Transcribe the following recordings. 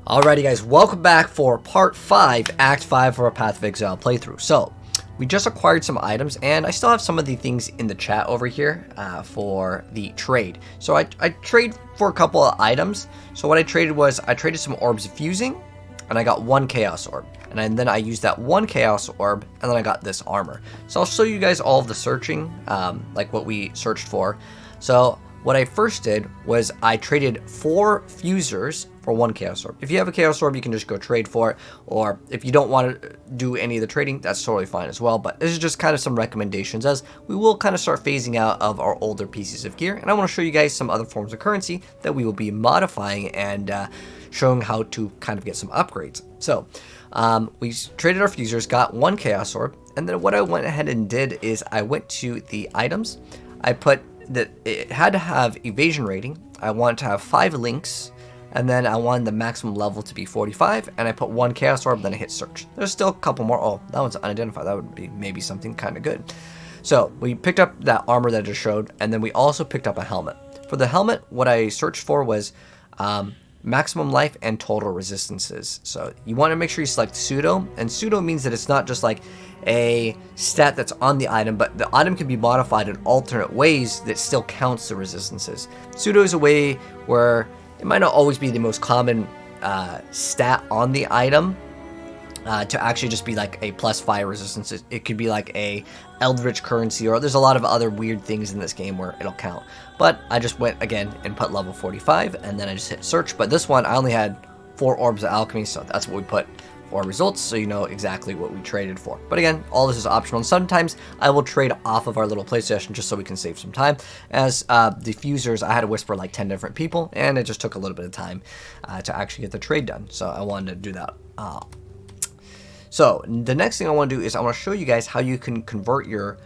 Alrighty guys, welcome back for part 5, Act 5 for our Path of Exile playthrough. So, we just acquired some items, and I still have some of the things in the chat over here for the trade. So I trade for a couple of items. So what I traded was, I traded some orbs of fusing, and I got one chaos orb. And then I used that one chaos orb, and then I got this armor. So I'll show you guys all of the searching, like what we searched for. So what I first did was I traded 4 fusers for 1 chaos orb. If you have a chaos orb, you can just go trade for it, or if you don't want to do any of the trading, that's totally fine as well. But this is just kind of some recommendations, as we will kind of start phasing out of our older pieces of gear, and I want to show you guys some other forms of currency that we will be modifying and showing how to kind of get some upgrades. So we traded our fusers, got 1 chaos orb, and then what I went ahead and did is I went to the items. I put that it had to have evasion rating. I wanted to have 5 links, and then I wanted the maximum level to be 45, and I put 1 chaos orb, then I hit search. There's still a couple more. Oh, that one's unidentified. That would be maybe something kind of good. So we picked up that armor that I just showed, and then we also picked up a helmet. For the helmet, what I searched for was maximum life and total resistances. So you want to make sure you select pseudo, and pseudo means that it's not just like a stat that's on the item, but the item can be modified in alternate ways that still counts the resistances. Pseudo is a way where it might not always be the most common stat on the item to actually just be like a +5 resistance. It could be like a eldritch currency, or there's a lot of other weird things in this game where it'll count. But I just went again and put level 45, and then I just hit search. But this one I only had 4 orbs of alchemy, so that's what we put for results, so you know exactly what we traded for. But again, all this is optional, and sometimes I will trade off of our little play session just so we can save some time. As diffusers, I had to whisper like 10 different people, and it just took a little bit of time to actually get the trade done, so I wanted to do that. So the next thing I want to do is I want to show you guys how you can convert your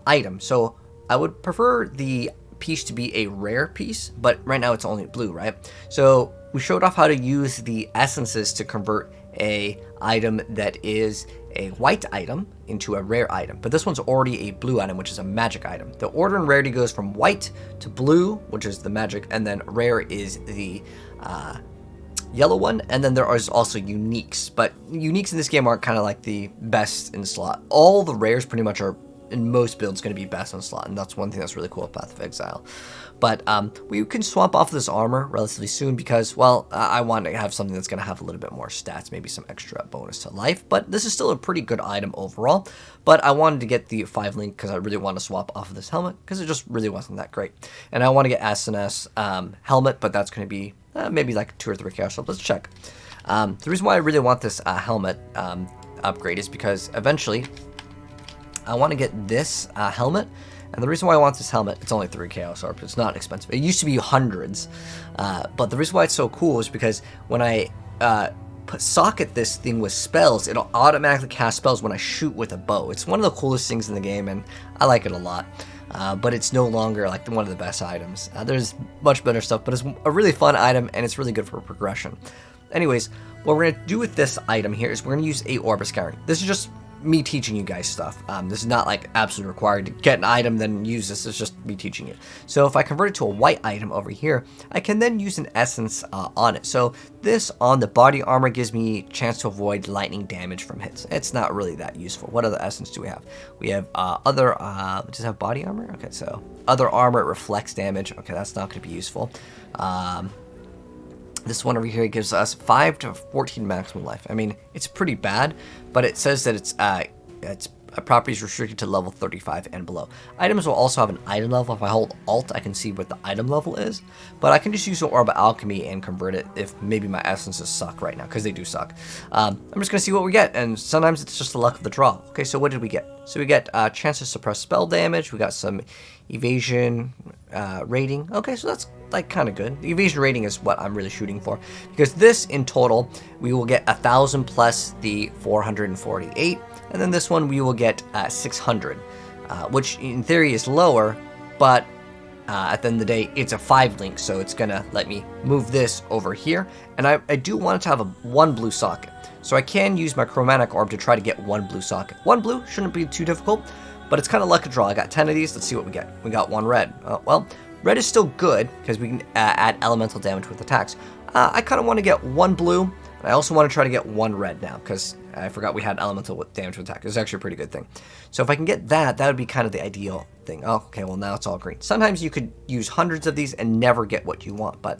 item. So I would prefer the piece to be a rare piece, but right now it's only blue, right? So we showed off how to use the essences to convert a item that is a white item into a rare item, but this one's already a blue item, which is a magic item. The order in rarity goes from white to blue, which is the magic, and then rare is the yellow one, and then there is also uniques, but uniques in this game aren't kind of like the best in slot. All the rares pretty much are in most builds going to be best in slot, and that's one thing that's really cool with Path of Exile. But we can swap off this armor relatively soon because, well, I want to have something that's going to have a little bit more stats, maybe some extra bonus to life, but this is still a pretty good item overall. But I wanted to get the 5 link because I really want to swap off of this helmet because it just really wasn't that great. And I want to get SNS helmet, but that's going to be maybe like 2 or 3 chaos. So let's check. The reason why I really want this helmet upgrade is because eventually I want to get this helmet. And the reason why I want this helmet, it's only 3 chaos orbs, it's not expensive. It used to be hundreds, but the reason why it's so cool is because when I socket this thing with spells, it'll automatically cast spells when I shoot with a bow. It's one of the coolest things in the game, and I like it a lot. But it's no longer like one of the best items. There's much better stuff, but it's a really fun item, and it's really good for progression. Anyways, what we're going to do with this item here is we're going to use 8 orb of scouring. This is just me teaching you guys stuff. This is not like absolutely required to get an item then use this. It's just me teaching it. So if I convert it to a white item over here, I can then use an essence on it. So this on the body armor gives me chance to avoid lightning damage from hits. It's not really that useful. What other essence do we have? We have other, does it have body armor? Okay, so other armor reflects damage. Okay, that's not going to be useful. This one over here gives us 5 to 14 maximum life. I mean, it's pretty bad, but it says that its properties restricted to level 35 and below. Items will also have an item level. If I hold Alt, I can see what the item level is, but I can just use an Orb of Alchemy and convert it if maybe my essences suck right now, because they do suck. I'm just going to see what we get, and sometimes it's just the luck of the draw. Okay, so what did we get? So we get a chance to suppress spell damage. We got some evasion rating. Okay, so that's like kind of good. The evasion rating is what I'm really shooting for, because this in total we will get 1,000 plus the 448, and then this one we will get 600, which in theory is lower, but at the end of the day it's a 5 link, so it's gonna let me move this over here, and I do want it to have a 1 blue socket, so I can use my chromatic orb to try to get 1 blue socket. 1 blue shouldn't be too difficult, but it's kind of luck to draw. I got 10 of these. Let's see what we get. We got 1 red. Well, Red is still good because we can add elemental damage with attacks. I kind of want to get one blue. And I also want to try to get 1 red now, because I forgot we had elemental with damage to attack. It's actually a pretty good thing. So if I can get that, that would be kind of the ideal thing. Oh, okay, well now it's all green. Sometimes you could use hundreds of these and never get what you want, but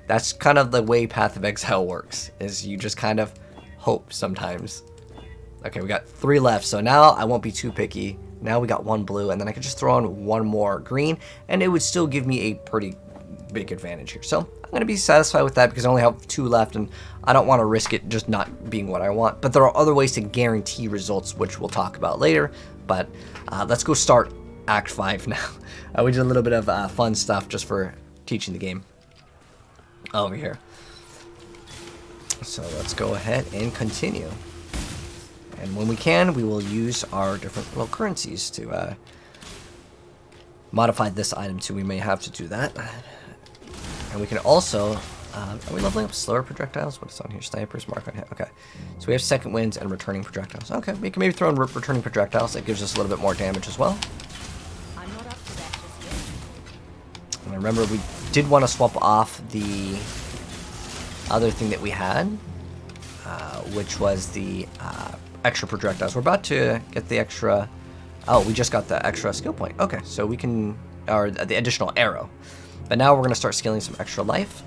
that's kind of the way Path of Exile works, is you just kind of hope sometimes. Okay, we got 3 left, so now I won't be too picky. Now we got 1 blue, and then I could just throw on 1 more green, and it would still give me a pretty big advantage here. So I'm going to be satisfied with that because I only have 2 left, and I don't want to risk it just not being what I want. But there are other ways to guarantee results, which we'll talk about later. But let's go start Act 5 now. We did a little bit of fun stuff just for teaching the game over here. So let's go ahead and continue. And when we can, we will use our different little currencies to modify this item too. We may have to do that. And we can also, are we leveling up slower projectiles? What is on here? Snipers, mark on hit. Okay. So we have second winds and returning projectiles. Okay, we can maybe throw in returning projectiles. That gives us a little bit more damage as well. I'm not up to that just yet. And remember, we did want to swap off the other thing that we had, which was the extra projectiles. We're about to get the extra. Oh, we just got the extra skill point. Okay, so we can, or the additional arrow. But now we're going to start scaling some extra life.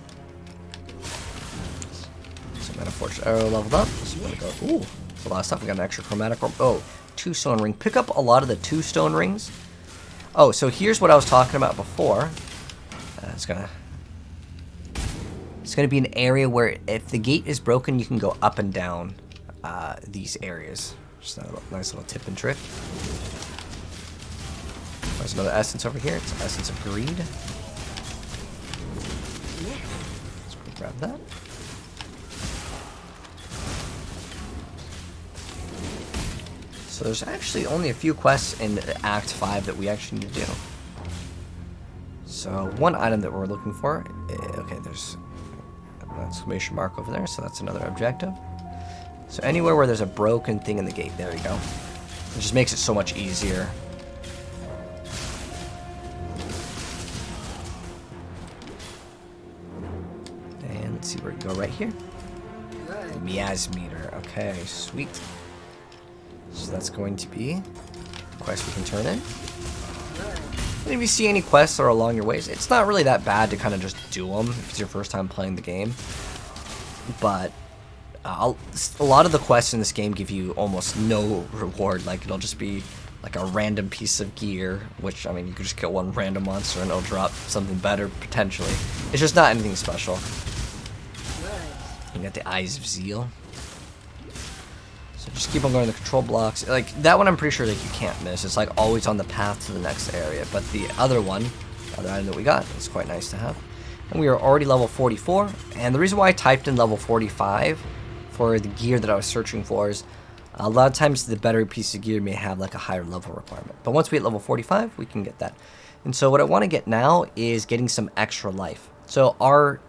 So Metaforged arrow leveled up. So we're going to go, ooh, that's a lot of stuff. We got an extra chromatic orb. Oh, 2 stone ring. Pick up a lot of the 2 stone rings. Oh, so here's what I was talking about before. It's going to be an area where if the gate is broken, you can go up and down these areas. Just a nice little tip and trick. There's another essence over here. It's Essence of Greed. Let's grab that. So there's actually only a few quests in Act 5 that we actually need to do. So one item that we're looking for, okay, there's an exclamation mark over there, so that's another objective. So anywhere where there's a broken thing in the gate, there you go. It just makes it so much easier. And let's see where we go right here. Miasmeter. Okay, sweet. So that's going to be a quest we can turn in. And if you see any quests that are along your ways, it's not really that bad to kind of just do them if it's your first time playing the game. But a lot of the quests in this game give you almost no reward. Like, it'll just be like a random piece of gear, which, I mean, you could just kill one random monster and it'll drop something better, potentially. It's just not anything special. You got the Eyes of Zeal. So just keep on going to the control blocks. Like, that one I'm pretty sure like you can't miss. It's like always on the path to the next area. But the other one, the other item that we got, is quite nice to have. And we are already level 44. And the reason why I typed in level 45 for the gear that I was searching for is a lot of times the better piece of gear may have like a higher level requirement. But once we hit level 45, we can get that. And so what I want to get now is getting some extra life. So our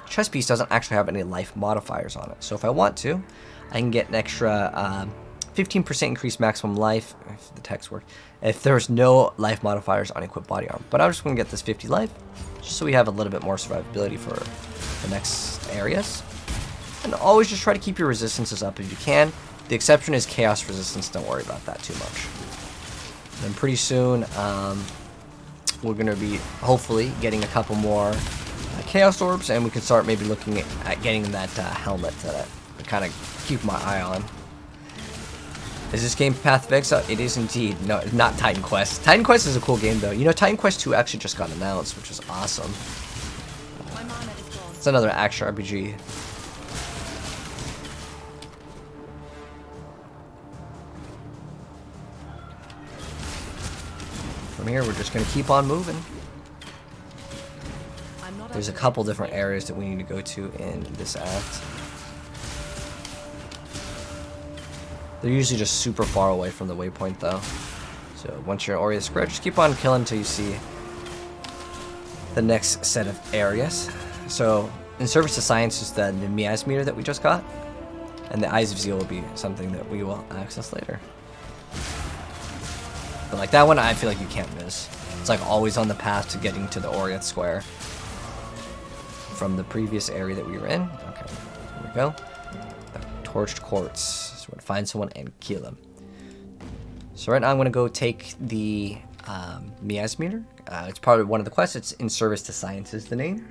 chest piece doesn't actually have any life modifiers on it. So if I want to, I can get an extra 15% increased maximum life, if the text worked, if there's no life modifiers on equipped body armor. But I'm just going to get this 50 life, just so we have a little bit more survivability for the next areas. And always just try to keep your resistances up if you can. The exception is chaos resistance. Don't worry about that too much. And then pretty soon, we're going to be hopefully getting a couple more chaos orbs, and we can start maybe looking at getting that helmet that I kind of keep my eye on. Is this game Path of Exile? It is indeed. No, not Titan Quest. Titan Quest is a cool game though. You know, Titan Quest 2 actually just got announced, which is awesome. It's another action RPG. From here, we're just going to keep on moving. There's a couple different areas that we need to go to in this act. They're usually just super far away from the waypoint though. So once you're in Ori of the Square, just keep on killing until you see the next set of areas. So in Service to Science is the Miasmeter that we just got. And the Eyes of Zeal will be something that we will access later. But like that one, I feel like you can't miss. It's like always on the path to getting to the Ori of the Square from the previous area that we were in. Okay, we're we go. The torched quartz. So we're gonna find someone and kill him. So right now I'm gonna go take the miasmeter. It's part of one of the quests. It's in service to science is the name.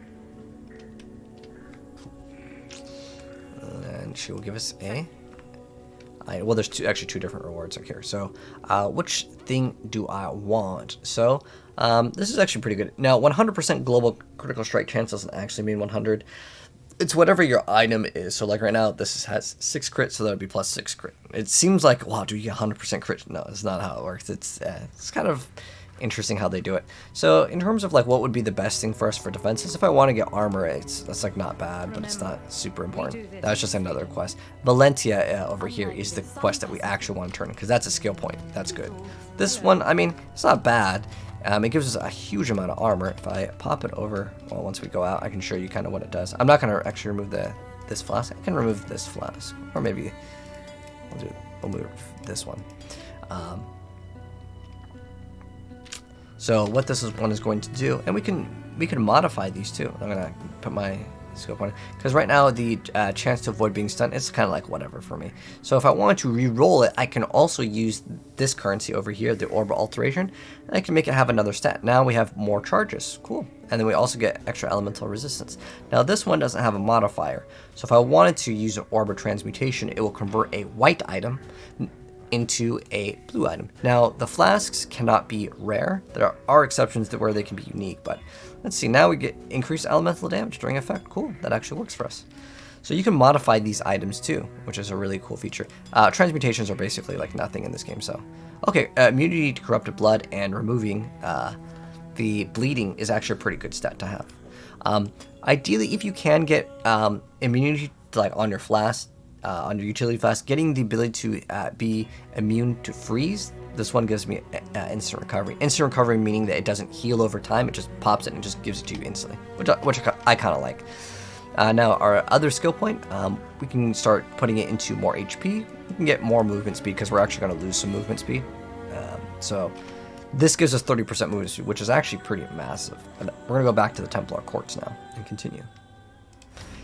And she will give us a... well, there's actually two different rewards up here. So which thing do I want? So this is actually pretty good. Now, 100% global critical strike chance doesn't actually mean 100. It's whatever your item is. So like right now, this has 6 crit, so that would be plus 6 crit. It seems like, wow, do you get 100% crit? No, it's not how it works. It's kind of interesting how they do it. So in terms of like what would be the best thing for us for defenses, if I want to get armor, that's like not bad, but it's not super important. That was just another quest. Valentia over here is the quest that we actually want to turn, because that's a skill point. That's good. This one, I mean, it's not bad. It gives us a huge amount of armor. If I pop it over, well, once we go out, I can show you kind of what it does. I'm not going to actually remove this flask. I can remove this flask, or maybe we'll move this one. So what this one is going to do, and we can modify these too. I'm gonna put my scope on it, because right now the chance to avoid being stunned is kind of like whatever for me. So if I wanted to re-roll it, I can also use this currency over here, the orb alteration, and I can make it have another stat. Now we have more charges, cool. And then we also get extra elemental resistance. Now this one doesn't have a modifier, so if I wanted to use an orb of transmutation, it will convert a white item into a blue item. Now the flasks cannot be rare. There are exceptions to where they can be unique, but let's see. Now we get increased elemental damage during effect. Cool, that actually works for us. So you can modify these items too, which is a really cool feature. Transmutations are basically like nothing in this game. So okay, immunity to corrupted blood and removing the bleeding is actually a pretty good stat to have. Ideally, if you can get immunity to, like on your flask, on your utility flask, getting the ability to be immune to freeze. This one gives me instant recovery. Instant recovery meaning that it doesn't heal over time. It just pops it and just gives it to you instantly, which I kind of like. Now our other skill point, we can start putting it into more HP. We can get more movement speed because we're actually going to lose some movement speed. So this gives us 30% movement speed, which is actually pretty massive. And we're going to go back to the Templar Courts now and continue.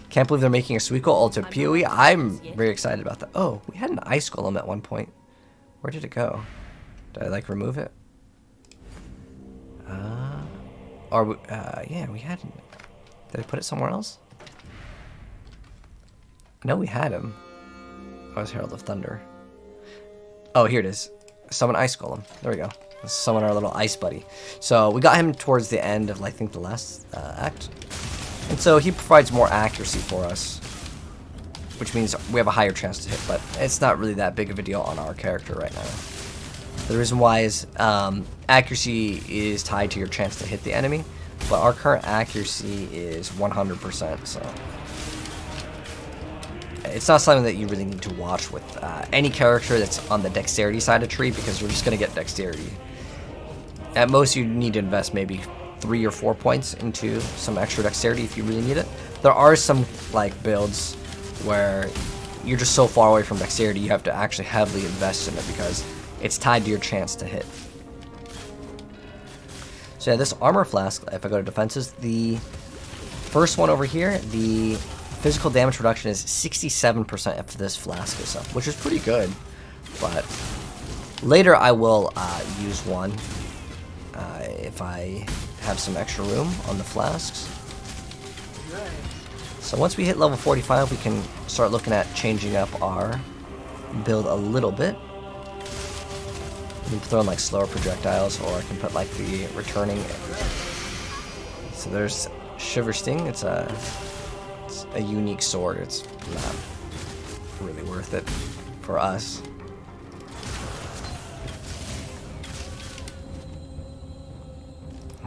Can't believe they're making a Suiko Ultra PoE. I'm very excited about that. Oh, we had an ice golem at one point. Where did it go? Did I like remove it? Yeah, we had him. Did I put it somewhere else? No, we had him. Oh, it was Herald of Thunder. Oh, here it is. Summon ice golem. There we go. Let's summon our little ice buddy. So we got him towards the end of, I think, the last act. And so he provides more accuracy for us, which means we have a higher chance to hit, but it's not really that big of a deal on our character right now. The reason why is accuracy is tied to your chance to hit the enemy, but our current accuracy is 100%, so it's not something that you really need to watch with any character that's on the dexterity side of tree, because you're just going to get dexterity. At most, you need to invest maybe 3 or 4 points into some extra dexterity if you really need it. There are some like builds where you're just so far away from dexterity you have to actually heavily invest in it because it's tied to your chance to hit. So yeah, this armor flask, if I go to defenses, the first one over here, the physical damage reduction is 67% if this flask is up, which is pretty good. But later I will use one if I have some extra room on the flasks. So once we hit level 45, we can start looking at changing up our build a little bit. We can throw in like slower projectiles, or I can put like the returning. So there's Shiver Sting. It's a unique sword. It's not really worth it for us.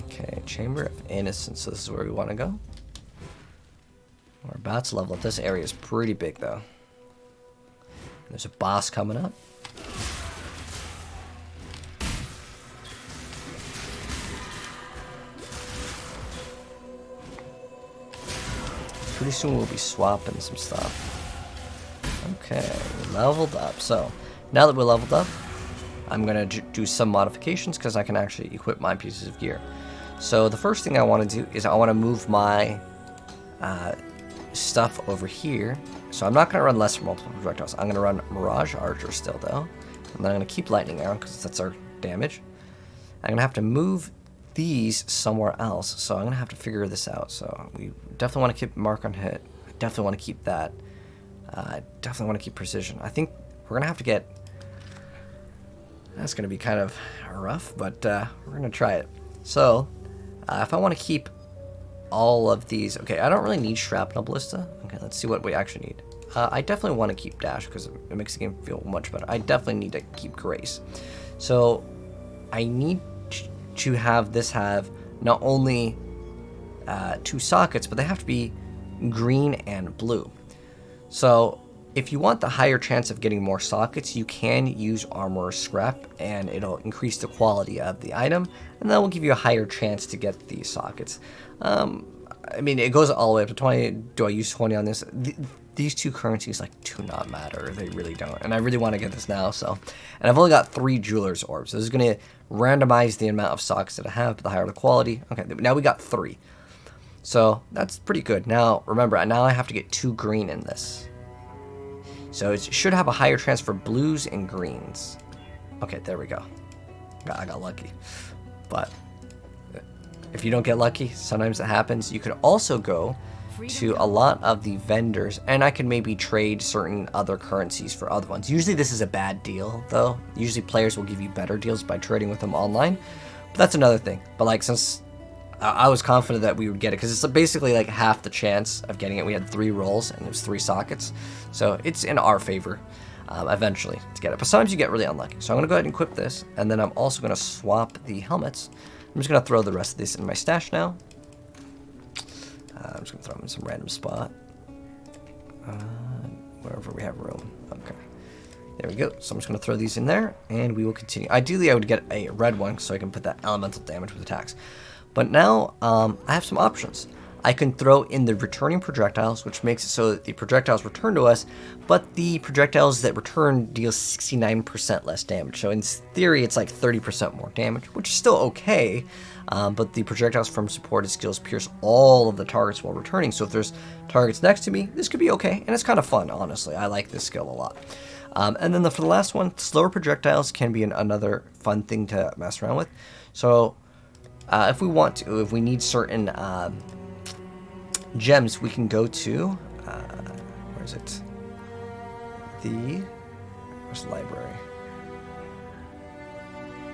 Okay, Chamber of Innocence. So this is where we want to go. We're about to level up. This area is pretty big, though. There's a boss coming up. Pretty soon we'll be swapping some stuff. Okay, we leveled up. So now that we're leveled up, I'm going to do some modifications because I can actually equip my pieces of gear. So the first thing I want to do is I want to move my stuff over here So I'm not going to run less for multiple projectiles. I'm going to run Mirage Archer still, though. And then I'm going to keep Lightning Arrow, because that's our damage. I'm going to have to move these somewhere else, so I'm going to have to figure this out. So we definitely want to keep Mark on Hit. I definitely want to keep that. I definitely want to keep Precision. I think we're going to have to get... That's going to be kind of rough, but we're going to try it. So, if I want to keep all of these... Okay, I don't really need Shrapnel Ballista. Okay, let's see what we actually need. I definitely want to keep Dash, because it makes the game feel much better. I definitely need to keep Grace. So, I need to have this have not only 2 sockets, but they have to be green and blue. So, if you want the higher chance of getting more sockets, you can use Armorer's Scrap, and it'll increase the quality of the item, and that will give you a higher chance to get these sockets. I mean, it goes all the way up to 20. Do I use 20 on this? These 2 currencies, like, do not matter. They really don't. And I really want to get this now, so. And I've only got 3 Jeweler's Orbs. So this is going to randomize the amount of sockets that I have, but the higher the quality. Okay, now we got 3. So that's pretty good. Now, remember, now I have to get 2 green in this. So it should have a higher chance for blues and greens. Okay, there we go. I got lucky. But if you don't get lucky, sometimes it happens. You could also go to a lot of the vendors, and I can maybe trade certain other currencies for other ones. Usually this is a bad deal, though. Usually players will give you better deals by trading with them online. But that's another thing. But like, since I was confident that we would get it, because it's basically like half the chance of getting it. We had 3 rolls, and it was 3 sockets. So it's in our favor eventually to get it. But sometimes you get really unlucky. So I'm going to go ahead and equip this, and then I'm also going to swap the helmets. I'm just going to throw the rest of this in my stash now. I'm just going to throw them in some random spot. Wherever we have room. Okay. There we go. So I'm just going to throw these in there, and we will continue. Ideally, I would get a red one so I can put that elemental damage with attacks. But now, I have some options. I can throw in the returning projectiles, which makes it so that the projectiles return to us, but the projectiles that return deal 69% less damage. So in theory, it's like 30% more damage, which is still okay, but the projectiles from supported skills pierce all of the targets while returning. So if there's targets next to me, this could be okay, and it's kind of fun, honestly. I like this skill a lot. And then for the last one, slower projectiles can be another fun thing to mess around with. So if we want to, if we need certain gems, we can go to, where is it? Where's the library?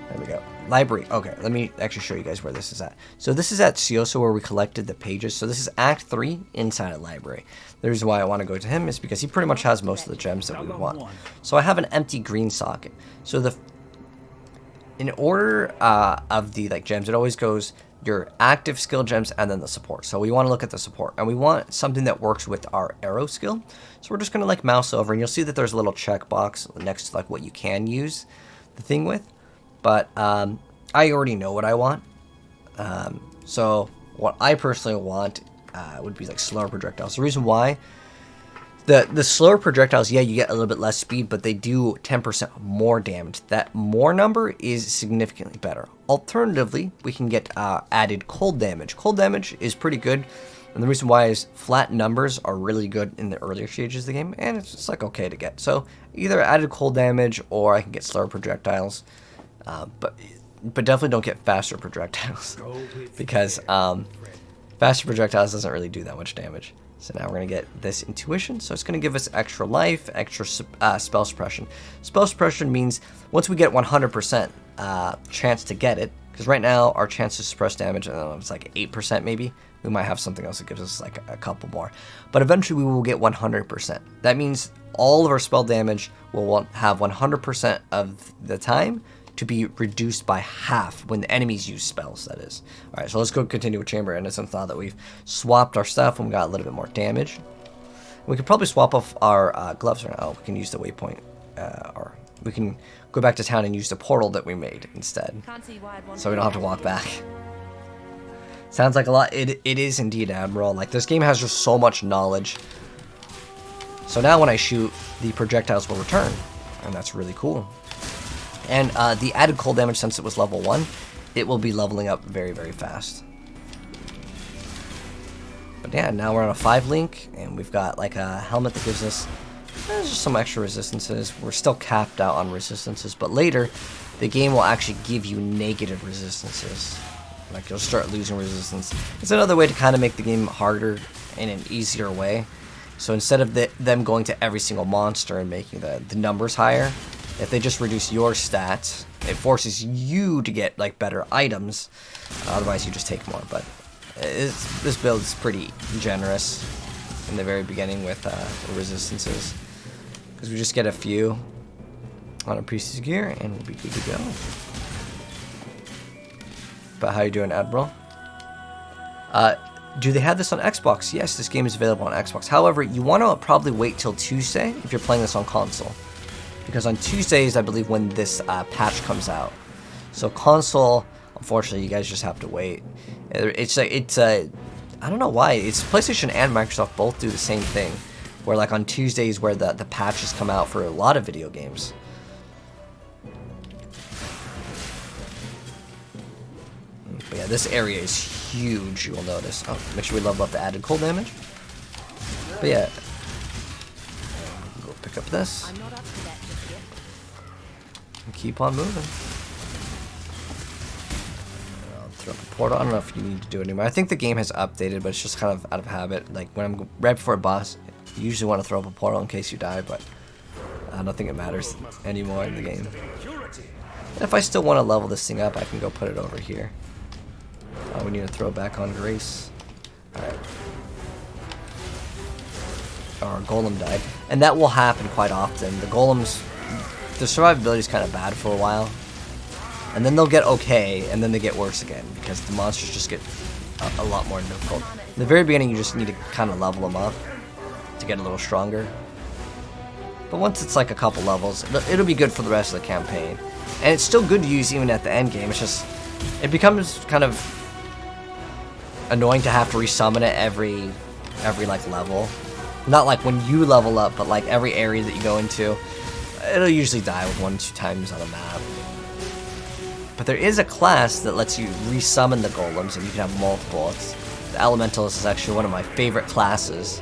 There we go. Library. Okay, let me actually show you guys where this is at. So this is at Sioso, where we collected the pages. So this is Act 3 inside a library. The reason why I want to go to him is because he pretty much has most of the gems that we want. So I have an empty green socket. So in order of the gems, it always goes your active skill gems and then the support. So we want to look at the support, and we want something that works with our arrow skill. So we're just going to mouse over, and you'll see that there's a little checkbox next to what you can use the thing with. But I already know what I want. So what I personally want would be slower projectiles. The reason why, the slower projectiles, yeah, you get a little bit less speed, but they do 10% more damage. That more number is significantly better. Alternatively, we can get added cold damage. Cold damage is pretty good, and the reason why is flat numbers are really good in the earlier stages of the game, and it's just okay to get. So either added cold damage, or I can get slower projectiles, but definitely don't get faster projectiles, because faster projectiles doesn't really do that much damage. So now we're going to get this intuition. So it's going to give us extra life, extra spell suppression. Spell suppression means once we get 100% chance to get it, because right now our chance to suppress damage, I don't know, it's 8% maybe. We might have something else that gives us a couple more. But eventually we will get 100%. That means all of our spell damage will have 100% of the time to be reduced by half when the enemies use spells, that is. Alright, so let's go continue with Chamber Innocence now that we've swapped our stuff and we got a little bit more damage. We could probably swap off our gloves right now. We can use the waypoint, or we can go back to town and use the portal that we made instead. So we don't have to walk back. Sounds like a lot. It is indeed, Admiral. This game has just so much knowledge. So now when I shoot, the projectiles will return, and that's really cool. And the added cold damage, since it was level 1, it will be leveling up very, very fast. But yeah, now we're on a 5 link, and we've got like a helmet that gives us just some extra resistances. We're still capped out on resistances, but later the game will actually give you negative resistances. Like you'll start losing resistance. It's another way to kind of make the game harder in an easier way. So instead of them going to every single monster and making the numbers higher, if they just reduce your stats, it forces you to get like better items. Otherwise, you just take more. But this build is pretty generous in the very beginning with the resistances, because we just get a few on a priest's gear and we'll be good to go. But how you doing, Admiral? Do they have this on Xbox? Yes, this game is available on Xbox. However, you want to probably wait till Tuesday if you're playing this on console, because on Tuesdays, I believe, when this patch comes out. So console, unfortunately, you guys just have to wait. It's I don't know why. It's PlayStation and Microsoft both do the same thing, where like on Tuesdays where the patches come out for a lot of video games. But yeah, this area is huge, you will notice. Oh, make sure we level up the added cold damage. But yeah, go pick up this. I'm not up to that just yet. And keep on moving. I'll throw up a portal. I don't know if you need to do it anymore. I think the game has updated, but it's just kind of out of habit. Like when I'm right before a boss, you usually want to throw up a portal in case you die, but I don't think it matters anymore in the game. And if I still want to level this thing up, I can go put it over here. We need to throw back on Grace. Alright. Our golem died. And that will happen quite often. The golems, the survivability is kind of bad for a while. And then they'll get okay, and then they get worse again, because the monsters just get a lot more difficult. In the very beginning, you just need to kind of level them up to get a little stronger. But once it's like a couple levels, it'll be good for the rest of the campaign. And it's still good to use even at the end game. It's just, it becomes kind of annoying to have to resummon it every like level. Not like when you level up, but like every area that you go into, it'll usually die with 1 or 2 times on a map. But there is a class that lets you resummon the golems, and you can have multiple. The Elementalist is actually one of my favorite classes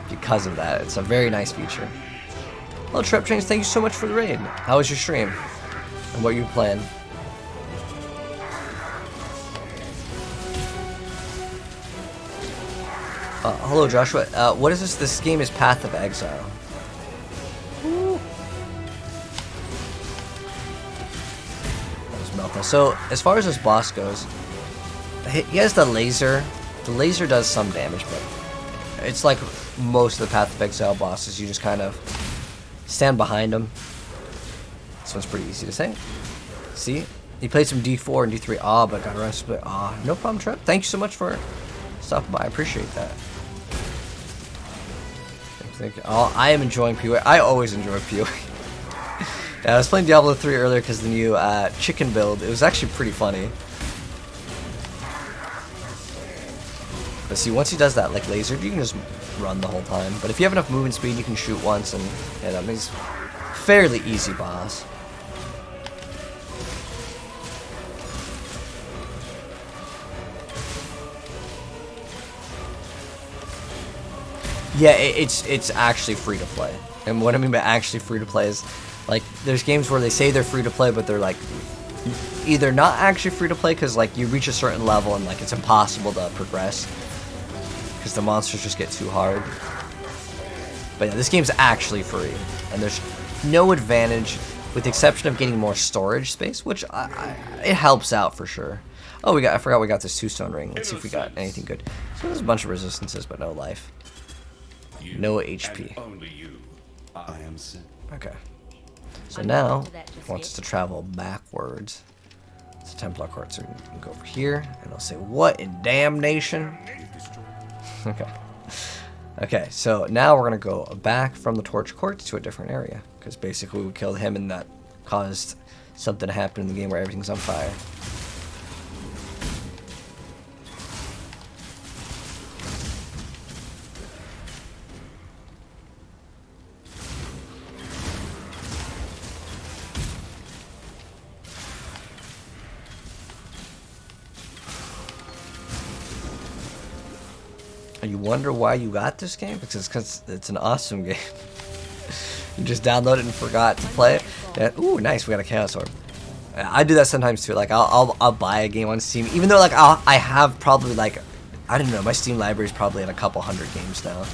because of that. It's a very nice feature. Hello, Trip Trains. Thank you so much for the raid. How was your stream? And what you playing? Hello, Joshua. What is this? This game is Path of Exile. That was meltdown. So, as far as this boss goes, he has the laser. The laser does some damage, but it's like most of the Path of Exile bosses. You just kind of stand behind him. This one's pretty easy to say. See? He played some D4 and D3. Ah, but got around split. Ah, no problem, Trip. Thank you so much for stopping by. I appreciate that. Oh, I am enjoying PoE. I always enjoy PoE. Yeah, I was playing Diablo 3 earlier because the new chicken build. It was actually pretty funny. But see, once he does that like laser, you can just run the whole time. But if you have enough movement speed, you can shoot once, and yeah, that makes fairly easy boss. Yeah, it's actually free to play. And what I mean by actually free to play is, like, there's games where they say they're free to play, but they're like either not actually free to play because like you reach a certain level and like it's impossible to progress because the monsters just get too hard. But yeah, this game's actually free, and there's no advantage with the exception of getting more storage space, which it helps out for sure. Oh, I forgot we got this 2-stone ring. Let's see if we got anything good. So there's a bunch of resistances, but no life. No HP. Only you. I am sick. Okay. So now, wants us to travel backwards. It's a Templar Court, so we can go over here, and I'll say, what in damnation? Okay. Okay, so now we're going to go back from the Torch Court to a different area, because basically we killed him, and that caused something to happen in the game where everything's on fire. You wonder why you got this game? Because it's an awesome game. You just downloaded and forgot to play it. And, ooh, nice, we got a Chaos Orb. I do that sometimes too. Like I'll buy a game on Steam, even though like I have probably like, I don't know, my Steam library is probably at a couple hundred games now.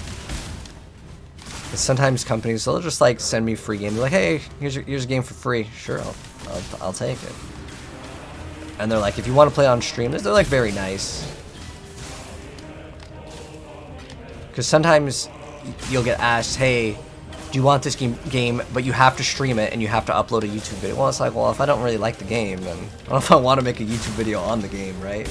But sometimes companies, they'll just like send me free games. Like, hey, here's a game for free. Sure, I'll take it. And they're like, if you want to play on stream, they're like very nice. Because sometimes you'll get asked, hey, do you want this game, but you have to stream it and you have to upload a YouTube video. Well, it's like, well, if I don't really like the game, then I don't know if I want to make a YouTube video on the game, right?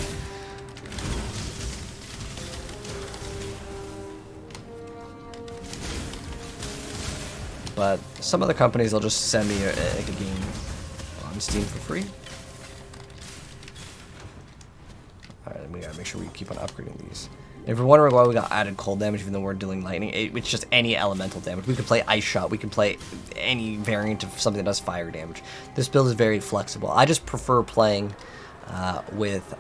But some other companies, they'll just send me a game on Steam for free. Alright, we gotta make sure we keep on upgrading these. If you're wondering why we got added cold damage even though we're dealing lightning, it's just any elemental damage. We could play Ice Shot, we can play any variant of something that does fire damage. This build is very flexible. I just prefer playing with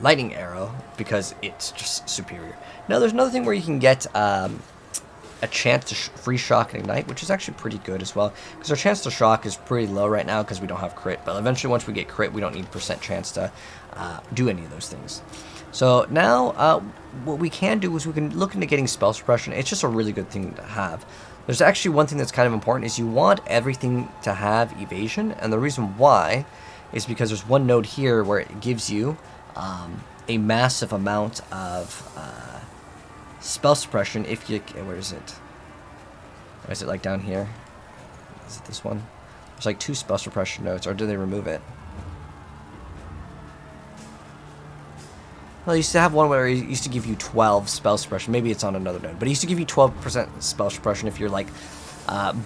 Lightning Arrow because it's just superior. Now there's another thing where you can get a chance to free shock and ignite, which is actually pretty good as well, because our chance to shock is pretty low right now because we don't have crit, but eventually once we get crit we don't need percent chance to do any of those things. So now what we can do is we can look into getting spell suppression. It's just a really good thing to have. There's actually one thing that's kind of important is you want everything to have evasion, and the reason why is because there's one node here where it gives you a massive amount of spell suppression if you, where is it? Or is it like down here? Is it this one? There's like 2 spell suppression nodes, or do they remove it? Well, I used to have one where it used to give you 12 spell suppression. Maybe it's on another node, but it used to give you 12% spell suppression if your like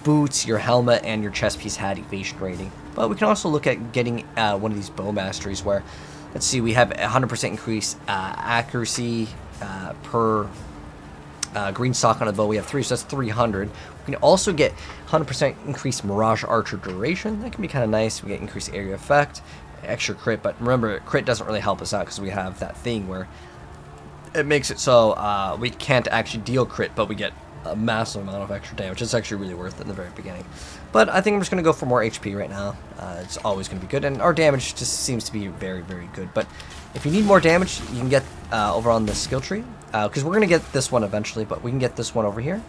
boots, your helmet, and your chest piece had evasion rating. But we can also look at getting one of these bow masteries where, let's see, we have 100% increase accuracy per green stock on a bow. We have 3, so that's 300. We can also get 100% increased Mirage Archer duration. That can be kind of nice. We get increased area effect, extra crit, but remember, crit doesn't really help us out because we have that thing where it makes it so we can't actually deal crit, but we get a massive amount of extra damage. It's actually really worth it in the very beginning. But I think I'm just going to go for more HP right now. It's always going to be good, and our damage just seems to be very, very good. But if you need more damage, you can get over on the skill tree, because we're going to get this one eventually, but we can get this one over here.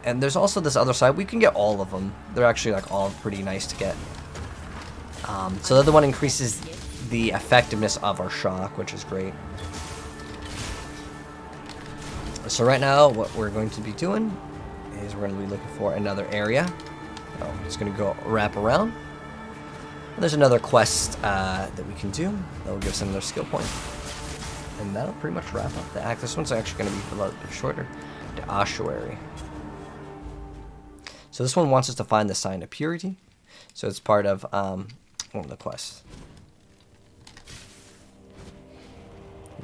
And there's also this other side. We can get all of them. They're actually like all pretty nice to get. So the other one increases the effectiveness of our shock, which is great. So right now, what we're going to be doing is we're going to be looking for another area. Oh, it's going to go wrap around. And there's another quest that we can do that will give us another skill point. And that'll pretty much wrap up the act. This one's actually going to be a little bit shorter. The ossuary. So this one wants us to find the sign of purity. So it's part of one of the quests.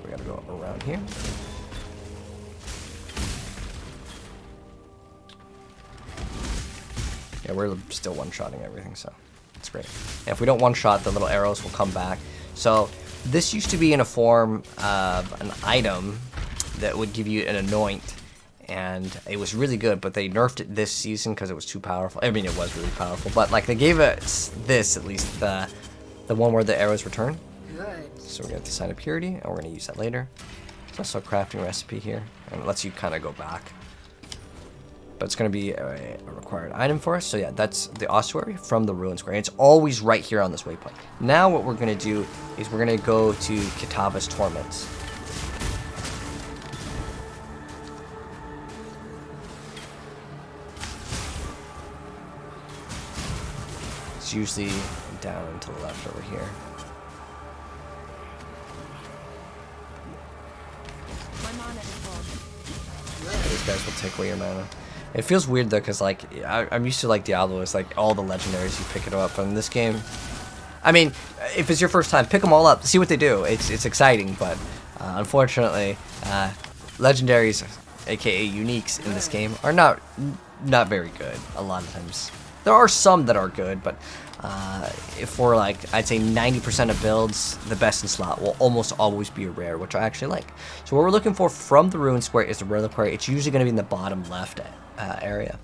We got to go around here. Yeah, we're still one-shotting everything, so it's great. And if we don't one-shot, the little arrows will come back. So this used to be in a form of an item that would give you an anoint, and it was really good, but they nerfed it this season because it was too powerful. I mean, it was really powerful, but like they gave us this, at least, the one where the arrows return. Good. So we're going to get the sign of purity, and we're going to use that later. There's also a crafting recipe here, and it lets you kind of go back. But it's going to be a required item for us. So yeah, that's the ossuary from the Ruin Square. And it's always right here on this waypoint. Now what we're going to do is we're going to go to Kitava's Torments. It's usually down and to the left over here. My mana is full. These guys will take away your mana. It feels weird though, because like I'm used to like Diablo, it's like all the legendaries you pick it up. And in this game, I mean, if it's your first time, pick them all up, see what they do. It's exciting, but unfortunately, legendaries, aka uniques, in this game are not very good. A lot of times, there are some that are good, but For like, I'd say 90% of builds, the best in slot will almost always be a rare, which I actually like. So what we're looking for from the Ruin Square is the reliquary. It's usually going to be in the bottom left area.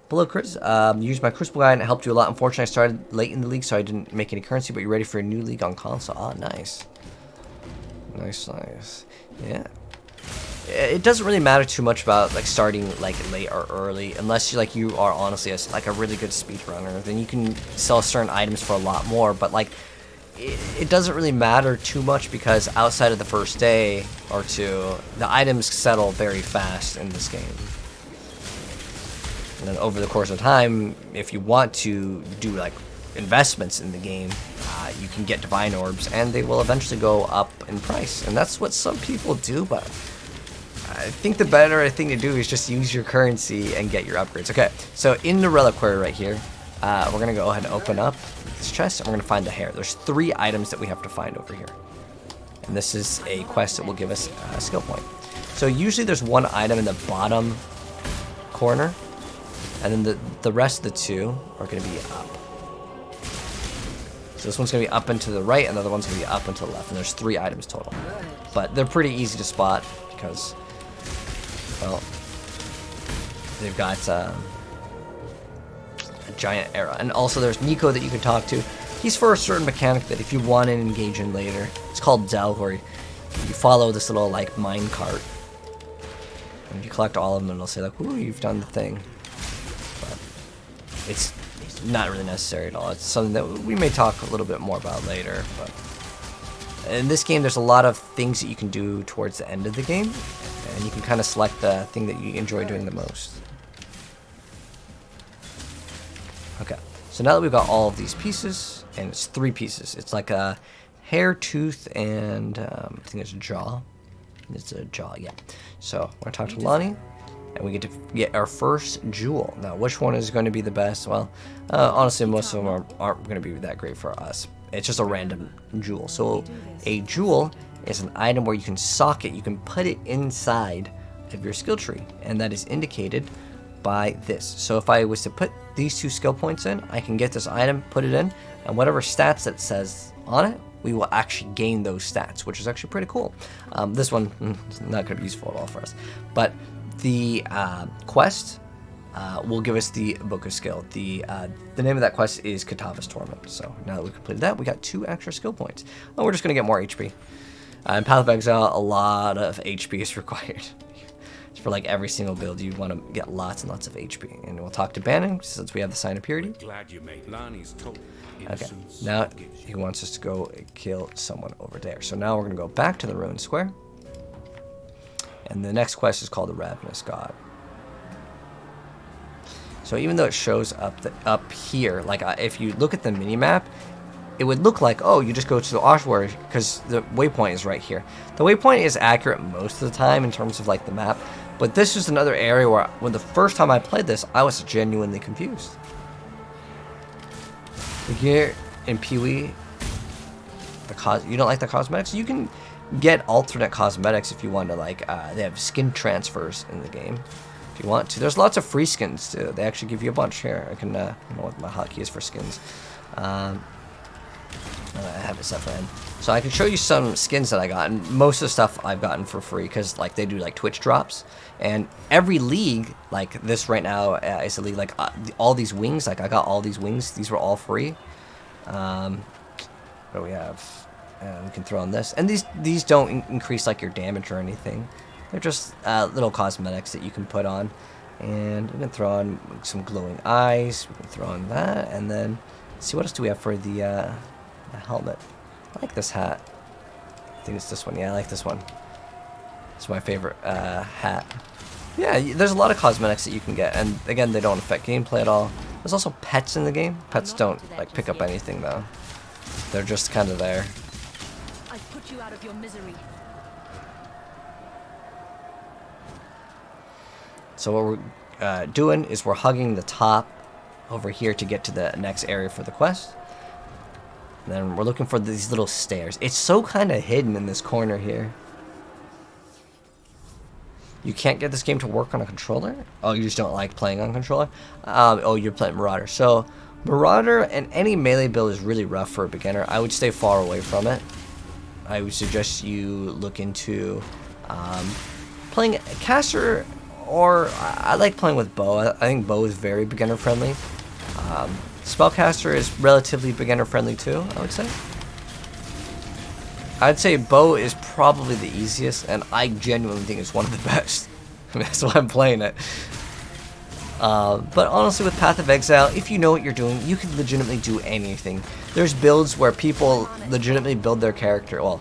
Hello, Chris. Used my Crucible Guide and it helped you a lot. Unfortunately, I started late in the league, so I didn't make any currency, but you're ready for a new league on console. Ah, nice. Nice. Yeah. It doesn't really matter too much about like starting like late or early, unless you are honestly a really good speedrunner. Then you can sell certain items for a lot more. But like, it doesn't really matter too much because outside of the first day or two, the items settle very fast in this game. And then over the course of time, if you want to do like investments in the game, you can get divine orbs, and they will eventually go up in price. And that's what some people do, but I think the better thing to do is just use your currency and get your upgrades. Okay, so in the reliquary right here, we're going to go ahead and open up this chest, and we're going to find the hair. There's 3 items that we have to find over here. And this is a quest that will give us a skill point. So usually there's 1 item in the bottom corner, and then the rest of the 2 are going to be up. So this one's going to be up and to the right, and the other one's going to be up and to the left. And there's 3 items total. But they're pretty easy to spot because, well, they've got a giant arrow. And also there's Nico that you can talk to. He's for a certain mechanic that if you want to engage in later, it's called Delve, where you follow this little like mine cart. And if you collect all of them, it'll say like, ooh, you've done the thing. But it's not really necessary at all. It's something that we may talk a little bit more about later. But in this game, there's a lot of things that you can do towards the end of the game, and you can kind of select the thing that you enjoy doing the most. Okay, so now that we've got all of these pieces, and it's 3 pieces. It's like a hair, tooth, and I think it's jaw. It's a jaw, yeah. So we're gonna talk to Lonnie, and we get to get our first jewel. Now, which one is going to be the best? Well, honestly, most of them aren't going to be that great for us. It's just a random jewel. So a jewel is an item where you can socket, you can put it inside of your skill tree, and that is indicated by this. So if I was to put these 2 skill points in, I can get this item, put it in, and whatever stats it says on it, we will actually gain those stats, which is actually pretty cool. This one is not going to be useful at all for us, but the quest will give us the Book of Skill. The name of that quest is Kitava's Torments. So now that we've completed that, we got 2 extra skill points. And we're just going to get more HP. In Path of Exile, a lot of HP is required. For like every single build, you want to get lots and lots of HP. And we'll talk to Bannon, since we have the Sign of Purity. Glad you made Lonnie's total. Okay, now he wants us to go kill someone over there. So now we're going to go back to the Ruin Square. And the next quest is called the Ravenous God. So even though it shows up here, like if you look at the mini-map, it would look like, oh, you just go to the Ossuary because the waypoint is right here. The waypoint is accurate most of the time in terms of like the map, but this is another area where when the first time I played this, I was genuinely confused. Here in Pee-wee, you don't like the cosmetics? You can get alternate cosmetics if you want to, like, they have skin transfers in the game if you want to. There's lots of free skins too. They actually give you a bunch. Here, I can, I don't know what my hotkey is for skins. I have it set for him. So I can show you some skins that I got, and most of the stuff I've gotten for free because like they do like Twitch drops, and every league like this right now is a league like all these wings. Like I got all these wings; these were all free. What do we have? We can throw on this, and these don't increase like your damage or anything. They're just little cosmetics that you can put on, and we can throw on some glowing eyes. We can throw on that, and then let's see what else do we have for the helmet. I like this hat. I think it's this one. Yeah, I like this one. It's my favorite hat. Yeah, there's a lot of cosmetics that you can get, and again, they don't affect gameplay at all. There's also pets in the game. Pets don't like pick up anything though. They're just kind of there. I put you out of your misery. So what we're doing is we're hugging the top over here to get to the next area for the quest. And then we're looking for these little stairs. It's so kind of hidden in this corner here. You can't get this game to work on a controller? Oh, you just don't like playing on controller? Oh, you're playing Marauder. So Marauder and any melee build is really rough for a beginner. I would stay far away from it. I would suggest you look into playing caster, or I like playing with bow. I think bow is very beginner friendly. Spellcaster is relatively beginner friendly too, I would say. I'd say bow is probably the easiest, and I genuinely think it's one of the best. That's why I'm playing it. But honestly, with Path of Exile, if you know what you're doing, you can legitimately do anything. There's builds where people legitimately build their character. Well,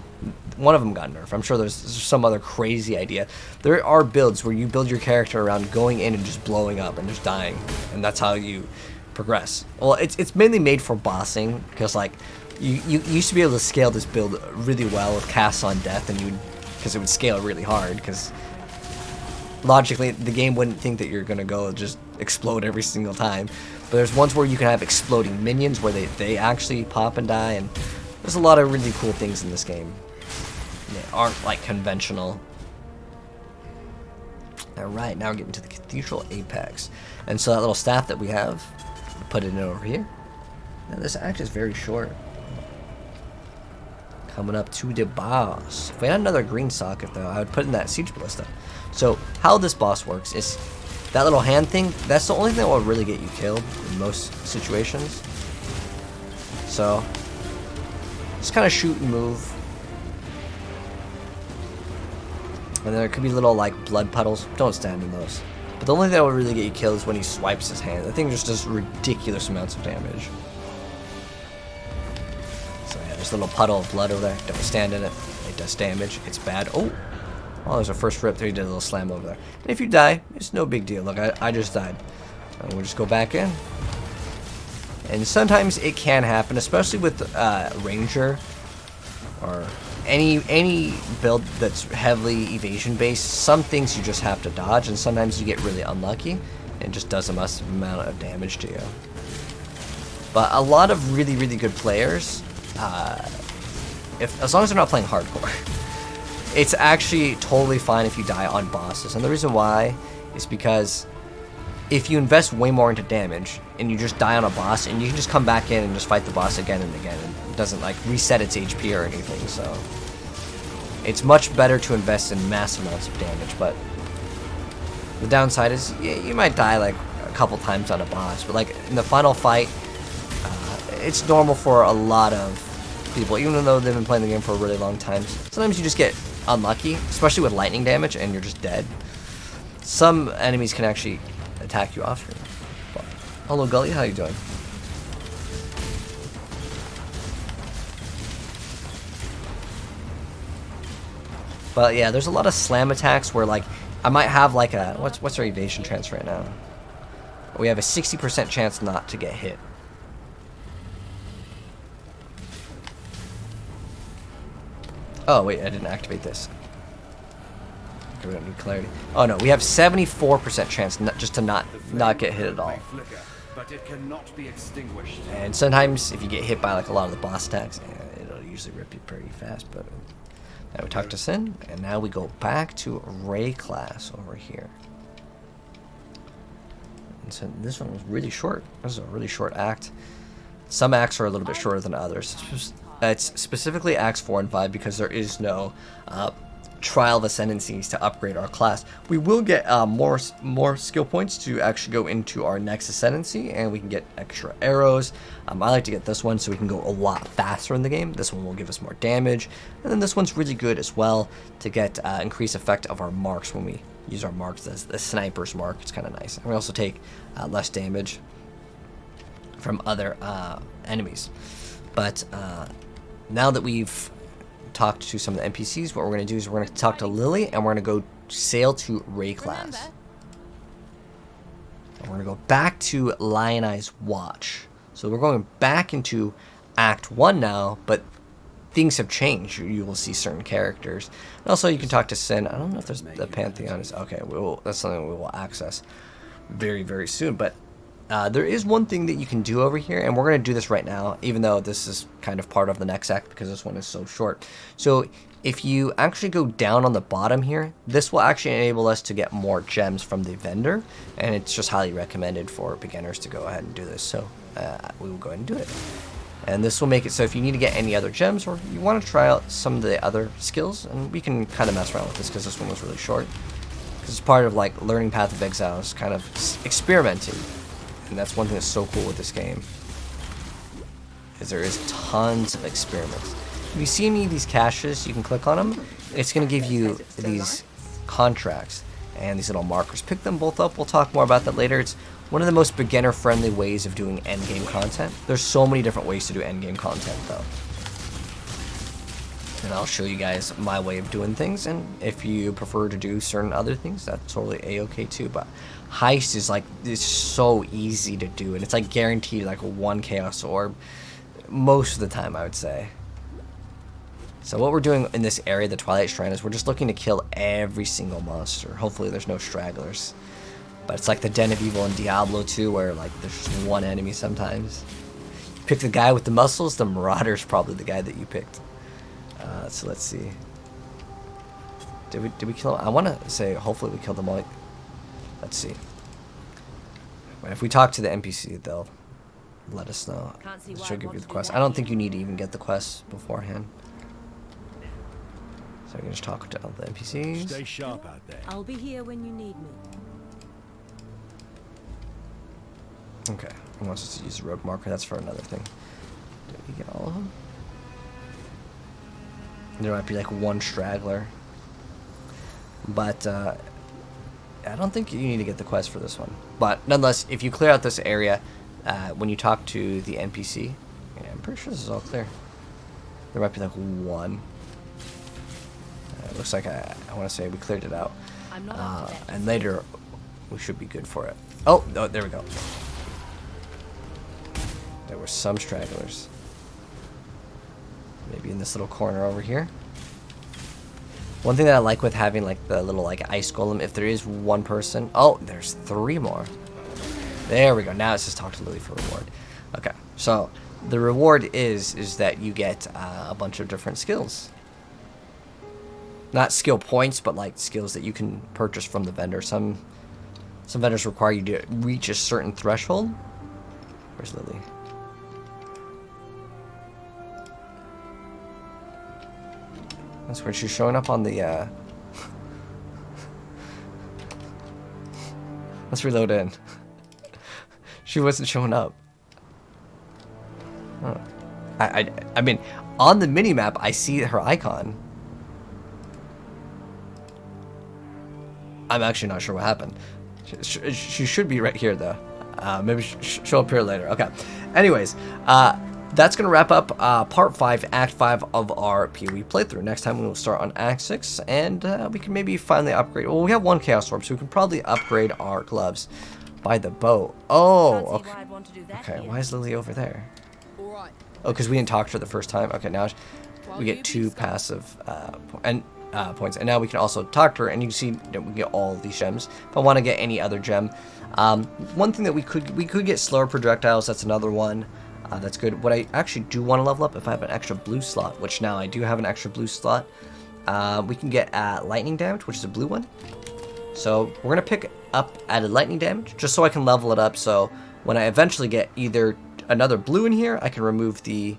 one of them got nerfed. I'm sure there's some other crazy idea. There are builds where you build your character around going in and just blowing up and just dying, and that's how you progress. Well, it's mainly made for bossing, because like you used to be able to scale this build really well with casts on death, and because it would scale really hard, because logically the game wouldn't think that you're gonna go just explode every single time. But there's ones where you can have exploding minions where they actually pop and die, and there's a lot of really cool things in this game. They aren't like conventional. Alright, now we're getting to the Cathedral Apex. And so that little staff that we have, put it in over here. Now this act is very short. Coming up to the boss. If we had another green socket though, I would put in that Siege Ballista. So how this boss works is that little hand thing, that's the only thing that will really get you killed in most situations. So just kind of shoot and move. And there could be little like blood puddles. Don't stand in those. But the only thing that will really get you killed is when he swipes his hand. The thing just does ridiculous amounts of damage. So yeah, there's a little puddle of blood over there. Don't stand in it. It does damage. It's bad. Oh, there's a first rip there. He did a little slam over there. And if you die, it's no big deal. Look, I just died. And we'll just go back in. And sometimes it can happen, especially with Ranger or any build that's heavily evasion based. Some things you just have to dodge, and sometimes you get really unlucky and it just does a massive amount of damage to you. But a lot of really good players, as long as they're not playing hardcore, it's actually totally fine if you die on bosses. And the reason why is because if you invest way more into damage and you just die on a boss, and you can just come back in and just fight the boss again and again, and it doesn't like reset its HP or anything. So it's much better to invest in massive amounts of damage. But the downside is you might die like a couple times on a boss, but like in the final fight, it's normal for a lot of people, even though they've been playing the game for a really long time. Sometimes you just get unlucky, especially with lightning damage, and you're just dead. Some enemies can actually attack you off screen. But, hello Gully, how you doing? But yeah, there's a lot of slam attacks where like I might have like a what's our evasion chance right now? We have a 60% chance not to get hit. Oh wait, I didn't activate this. Okay, we don't need clarity. Oh no, we have 74% chance just to not get hit at all. But it cannot be extinguished. And sometimes if you get hit by like a lot of the boss attacks, it'll usually rip you pretty fast. But now we talked to Sin, and now we go back to Ray class over here. And so this one was really short. This is a really short act. Some acts are a little bit shorter than others. It's specifically acts 4 and 5 because there is no trial of ascendancies to upgrade our class. We will get more skill points to actually go into our next ascendancy, and we can get extra arrows. I like to get this one so we can go a lot faster in the game. This one will give us more damage, and then this one's really good as well to get increased effect of our marks when we use our marks as the sniper's mark. It's kind of nice. And we also take less damage from other enemies. But now that we've talked to some of the NPCs, what we're going to do is we're going to talk to Lily, and we're going to go sail to Ray class. And we're going to go back to Lionized Watch. So we're going back into Act 1 now, but things have changed. You will see certain characters. And also you can talk to Sin. I don't know if there's the Pantheon is okay. That's something we will access very soon. But There is one thing that you can do over here, and we're going to do this right now, even though this is kind of part of the next act because this one is so short. So if you actually go down on the bottom here, this will actually enable us to get more gems from the vendor, and it's just highly recommended for beginners to go ahead and do this. So we will go ahead and do it. And this will make it so if you need to get any other gems or you want to try out some of the other skills, and we can kind of mess around with this because this one was really short. Because it's part of like learning Path of Exile, is kind of experimenting. And that's one thing that's so cool with this game, is there is tons of experiments. If you see any of these caches, you can click on them. It's going to give you these contracts and these little markers. Pick them both up. We'll talk more about that later. It's one of the most beginner-friendly ways of doing endgame content. There's so many different ways to do endgame content, though. And I'll show you guys my way of doing things, and if you prefer to do certain other things, that's totally a-okay too. But heist is like, it's so easy to do, and it's like guaranteed like one chaos orb most of the time, I would say. So what we're doing in this area, the Twilight Shrine, is we're just looking to kill every single monster. Hopefully there's no stragglers. But it's like the Den of Evil in Diablo 2, where like there's just one enemy sometimes. You pick the guy with the muscles, the Marauder's probably the guy that you picked. So let's see. Did we kill him? I want to say hopefully we killed them all. Let's see. If we talk to the NPC, they'll let us know. She'll give you the quest. I don't think you need to even get the quest beforehand. So we can just talk to all the NPCs. Stay sharp out there. I'll be here when you need me. Okay. He wants us to use the road marker. That's for another thing. Did we get all of them? There might be like one straggler. But I don't think you need to get the quest for this one. But nonetheless, if you clear out this area, when you talk to the NPC, yeah, I'm pretty sure this is all clear. There might be like one. It looks like I want to say we cleared it out. And later, we should be good for it. Oh, there we go. There were some stragglers. Maybe in this little corner over here. One thing that I like with having like the little like ice golem, if there is one person, oh, there's 3 more. There we go. Now it's just talk to Lily for reward. Okay, so the reward is that you get a bunch of different skills. Not skill points, but like skills that you can purchase from the vendor. Some vendors require you to reach a certain threshold. Where's Lily? That's where she's showing up on the, Let's reload in. She wasn't showing up. Huh. I mean, on the minimap, I see her icon. I'm actually not sure what happened. She should be right here, though. Maybe she'll appear later. Okay. Anyways, that's going to wrap up Part 5, Act 5 of our PoE playthrough. Next time we will start on Act 6, and we can maybe finally upgrade. Well, we have 1 Chaos Orb, so we can probably upgrade our gloves by the bow. Oh, okay. Okay, why is Lily over there? Oh, because we didn't talk to her the first time. Okay, now we get 2 passive points, and now we can also talk to her, and you can see that we get all of these gems. If I want to get any other gem, one thing that we could get slower projectiles. That's another one. That's good. What I actually do want to level up, if I have an extra blue slot, which now I do have an extra blue slot, we can get lightning damage, which is a blue one. So we're going to pick up added lightning damage, just so I can level it up, so when I eventually get either another blue in here, I can remove the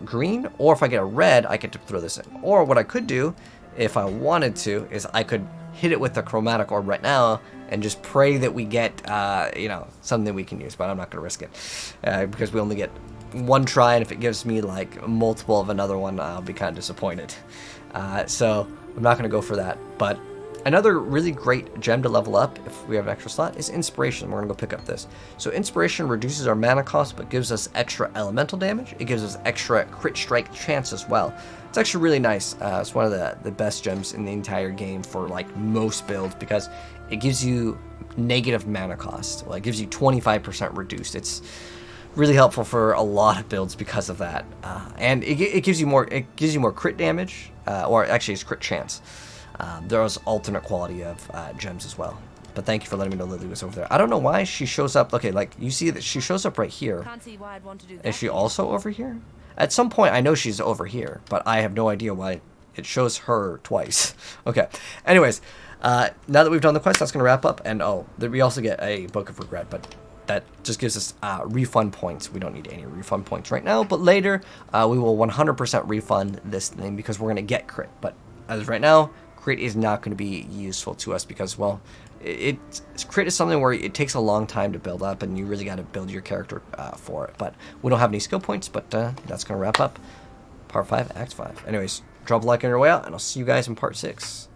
green, or if I get a red, I get to throw this in. Or what I could do, if I wanted to, is I could hit it with the chromatic orb right now and just pray that we get, you know, something we can use, but I'm not going to risk it because we only get 1 try, and if it gives me like multiple of another one, I'll be kind of disappointed. So I'm not going to go for that. But another really great gem to level up, if we have an extra slot, is Inspiration. We're going to go pick up this. So Inspiration reduces our mana cost, but gives us extra elemental damage. It gives us extra crit strike chance as well. It's actually really nice. It's one of the best gems in the entire game for like most builds, because it gives you negative mana cost. Well, it gives you 25% reduced. It's really helpful for a lot of builds because of that, and it gives you more. It gives you more crit damage, or actually it's crit chance. There's alternate quality of gems as well. But thank you for letting me know Lily was over there. I don't know why she shows up. Okay, like, you see that she shows up right here. Can't see why I'd want to do that. Is she also over here? At some point, I know she's over here, but I have no idea why it shows her twice. Okay. Anyways, now that we've done the quest, that's going to wrap up. And, oh, we also get a Book of Regret, but that just gives us refund points. We don't need any refund points right now, but later we will 100% refund this thing because we're going to get crit. But as of right now, crit is not going to be useful to us because, well, crit is something where it takes a long time to build up, and you really got to build your character for it. But we don't have any skill points, but that's going to wrap up Part 5, Act 5. Anyways, drop a like on your way out, and I'll see you guys in Part 6.